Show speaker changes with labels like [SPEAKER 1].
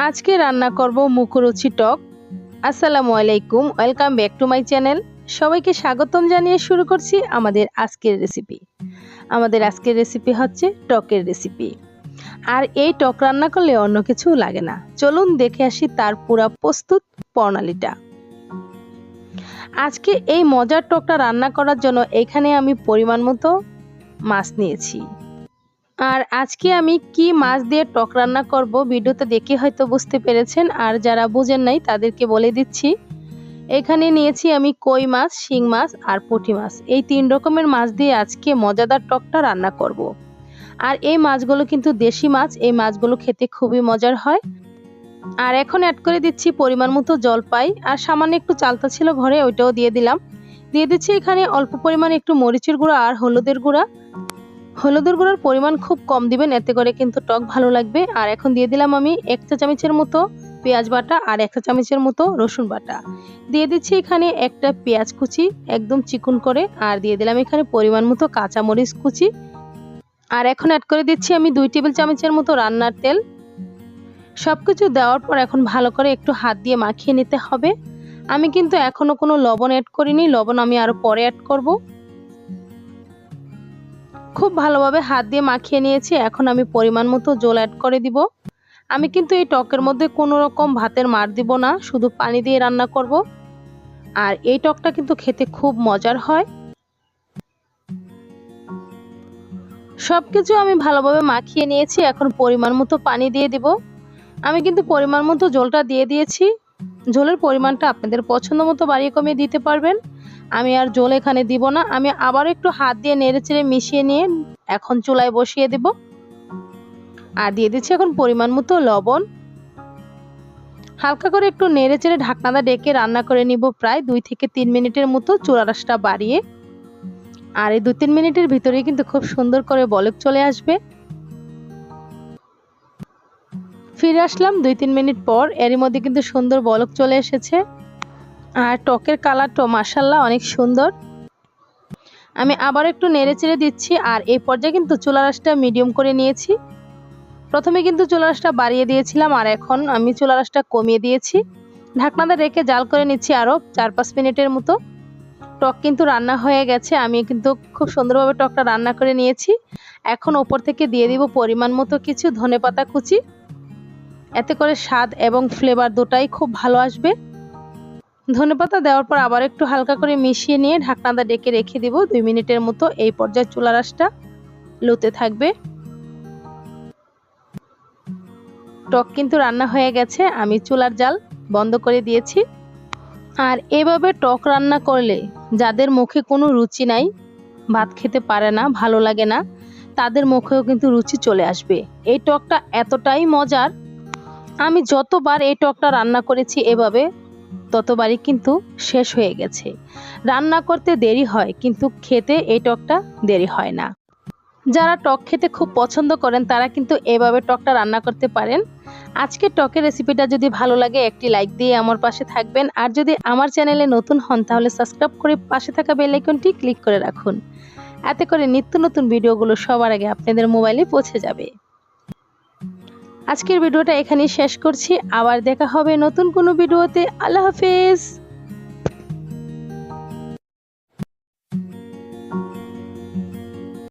[SPEAKER 1] আজকে রান্না করব মুখরুচি টক। আসসালামু আলাইকুম, welcome back to my channel. সবাইকে স্বাগতম জানিয়ে শুরু করছি আমাদের আজকের রেসিপি। আমাদের আজকের রেসিপি হচ্ছে টকের রেসিপি। আর এই টক রান্না করলে অন্য কিছু লাগে না। চলুন দেখে আসি তার পুরা প্রস্তুত প্রণালীটা। আজকে এই মজার টকটা রান্না করার জন্য এখানে আমি পরিমাণ মতো মাছ নিয়েছি। আর আজকে আমি কি মাছ দিয়ে টক রান্না করব ভিডিওতে দেখে হয়তো বুঝতে পেরেছেন, আর যারা বুঝেন নাই তাদেরকে বলে দিচ্ছি। এখানে নিয়েছি আমি কই মাছ, শিং মাছ আর পুঁটি মাছ। এই 3 রকমের মাছ দিয়ে আজকে মজাদার টকটা রান্না করব। আর এই মাছগুলো কিন্তু দেশি মাছ, এই মাছগুলো খেতে খুবই মজার হয়। আর এখন অ্যাড করে দিচ্ছি পরিমাণ মতো জলপাই, আর সামান্য একটু চালতা ছিল ঘরে, ওইটাও দিয়ে দিলাম। দিয়ে দিচ্ছি এখানে অল্প পরিমাণে একটু মরিচের গুঁড়া আর হলুদের গুঁড়া। হলুদের গুঁড়ার পরিমাণ খুব কম দিবেন, এতে করে কিন্তু টক ভালো লাগবে। আর এখন দিয়ে দিলাম আমি 1 চা চামচের মতো পেঁয়াজ বাটা আর 1 চা চামচের মতো রসুন বাটা। দিয়ে দিচ্ছি এখানে একটা পেঁয়াজ কুচি একদম চিকন করে, আর দিয়ে দিলাম এখানে পরিমাণ মতো কাঁচা মরিচ কুচি। আর এখন অ্যাড করে দিচ্ছি আমি 2 টেবিল চামচের মতো রান্নার তেল। সবকিছু দেওয়ার পর এখন ভালো করে একটু হাত দিয়ে মাখিয়ে নিতে হবে। আমি কিন্তু এখনো কোনো লবণ অ্যাড করিনি, লবণ আমি আরো পরে অ্যাড করব। খুব ভালোভাবে হাত দিয়ে মাখিয়ে নিয়েছি। এখন আমি পরিমাণ মতো জল অ্যাড করে দিব। আমি কিন্তু এই টকের মধ্যে কোনো রকম ভাতের মার দিব না, শুধু পানি দিয়ে রান্না করব। আর এই টকটা কিন্তু খেতে খুব মজার হয়। সবকিছু আমি ভালোভাবে মাখিয়ে নিয়েছি, এখন পরিমাণ মতো পানি দিয়ে দিব। আমি কিন্তু পরিমাণ মতো জলটা দিয়ে দিয়েছি। ঝোলের পরিমাণটা আপনাদের পছন্দ মতো বাড়িয়ে কমিয়ে দিতে পারবেন। আমি আর জল এখানে দিব না। আমি আবার একটু হাত দিয়ে নেড়েচেড়ে মিশিয়ে নিয়ে এখন চুলায় বসিয়ে দেব। আর দিয়ে দিচ্ছি এখন পরিমাণ মতো লবণ। হালকা করে একটু নেড়েচেড়ে ঢাকনাটা ডেকে রান্না করে নিব প্রায় 2 থেকে 3 মিনিটের মতো, চুলা আঁচটা বাড়িয়ে। আর এই 2-3 মিনিটের ভিতরেই কিন্তু খুব সুন্দর করে বলক চলে আসবে। ফিরে আসলাম 2-3 মিনিট পর, এরই মধ্যে কিন্তু সুন্দর বলক চলে এসেছে। আর টকের কালারটা মাশাআল্লাহ অনেক সুন্দর। আমি আবার একটু নেড়েচেড়ে দিচ্ছি। আর এই পর্যায়ে কিন্তু চুলা আঁচটা মিডিয়াম করে নিয়েছি। প্রথমে কিন্তু চুলা আঁচটা বাড়িয়ে দিয়েছিলাম, আর এখন আমি চুলা আঁচটা কমিয়ে দিয়েছি। ঢাকনাটা রেখে জাল করে নিচ্ছি আরো 4-5 মিনিটের মতো। টক কিন্তু রান্না হয়ে গেছে। আমি কিন্তু খুব সুন্দরভাবে টকটা রান্না করে নিয়েছি। এখন উপর থেকে দিয়ে দিব পরিমাণ মতো কিছু ধনেপাতা কুচি। এতে করে স্বাদ এবং ফ্লেভার দুটাই খুব ভালো আসবে। ধনেপাতা দেওয়ার পর আবার একটু হালকা করে মিশিয়ে নিয়ে ঢাকনাটা ডেকে রেখে দিব 2 মিনিটের মতো। এই পর্যায়ে চুলার আঁচটা লোতে থাকবে। টক কিন্তু রান্না হয়ে গেছে, আমি চুলার জাল বন্ধ করে দিয়েছি। আর এভাবে টক রান্না করলে যাদের মুখে কোনো রুচি নাই, ভাত খেতে পারে না, ভালো লাগে না, তাদের মুখেও কিন্তু রুচি চলে আসবে। এই টকটা এতটাই মজার, আমি যতবার এই টকটা রান্না করেছি এভাবে, ততবারই কিন্তু শেষ হয়ে গেছে। রান্না করতে দেরি হয় কিন্তু খেতে এই টকটা দেরি হয় না। যারা টক খেতে খুব পছন্দ করেন তারা কিন্তু এভাবে টকটা রান্না করতে পারেন। আজকের টকের রেসিপিটা যদি ভালো লাগে একটি লাইক দিয়ে আমার পাশে থাকবেন। আর যদি আমার চ্যানেলে নতুন হন তাহলে সাবস্ক্রাইব করে পাশে থাকা বেল আইকনটি ক্লিক করে রাখুন। এতে করে নিত্য নতুন ভিডিওগুলো সবার আগে আপনাদের মোবাইলে পৌঁছে যাবে। আজকের ভিডিওটা এখানেই শেষ করছি। আবার দেখা হবে নতুন কোনো ভিডিওতে। আল্লাহ হাফেজ।